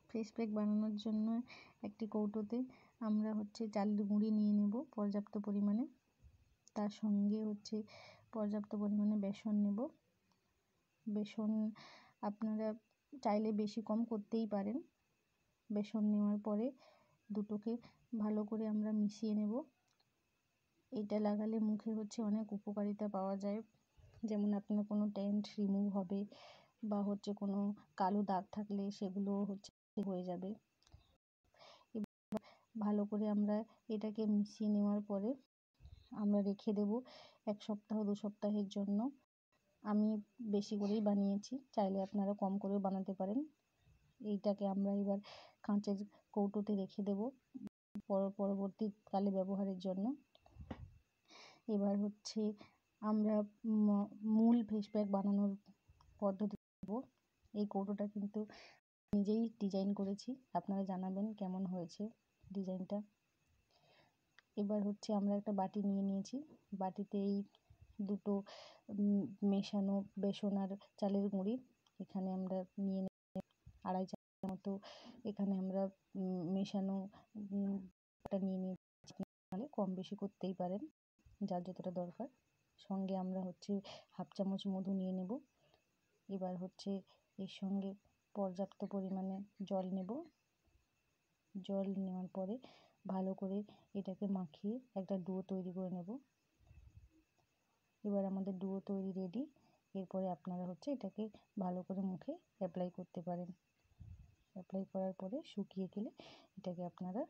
Face pack বানানোর জন্য একটি কৌটোতে আমরা চালের গুঁড়ি নিয়ে নেব পর্যাপ্ত পরিমাণে। তার সঙ্গে পর্যাপ্ত পরিমাণে বেসন নেব। বেসন আপনারা চাইলে বেশি কম করতেই পারেন। বেসন নেওয়ার পরে দুটোকে ভালো করে আমরা মিশিয়ে নেব। এটা লাগালে মুখে অনেক উপকারিতা পাওয়া যায়, যেমন আপনার কোনো ট্যান্ট রিমুভ হবে বা কোনো কালো দাগ থাকলে সেগুলো হয়ে যাবে। ভালো করে আমরা এটাকে মিশিয়ে নেওয়ার পরে আমরা রেখে দেব 1 সপ্তাহ 2 সপ্তাহের জন্য। আমি বেশি করেই বানিয়েছি, চাইলে আপনারা কম করেও বানাতে পারেন। এইটাকে আমরা এবার কাঁচের কৌটোতে রেখে দেব পরবর্তীকালে ব্যবহারের জন্য। এবার আমরা মূল ফেস প্যাক বানানোর পদ্ধতি দেব। এই কৌটোটা কিন্তু নিজেই ডিজাইন করেছি, আপনারা জানাবেন কেমন হয়েছে ডিজাইনটা। এবার আমরা একটা বাটি নিয়ে নিয়েছি। বাটিতে এই দুটো মেশানো বেসন আর চালের গুঁড়ি এখানে আমরা নিয়ে নেব 2.5 চামচ মতো। এখানে আমরা মেশানো নিয়ে নিয়েছি, কম বেশি করতেই পারেন যার যতটা দরকার। সঙ্গে আমরা 1/2 চামচ মধু নিয়ে নেব। এবার এর সঙ্গে পর্যাপ্ত পরিমাণে জল নেব। জল নেওয়ার পরে ভালো করে এটাকে মাখিয়ে একটা ডো তৈরি করে নেব। এবার আমাদের ডো তৈরি রেডি। এরপরে আপনারা এটাকে ভালো করে মুখে অ্যাপ্লাই করতে পারেন। অ্যাপ্লাই করার পরে শুকিয়ে গেলে এটাকে আপনারা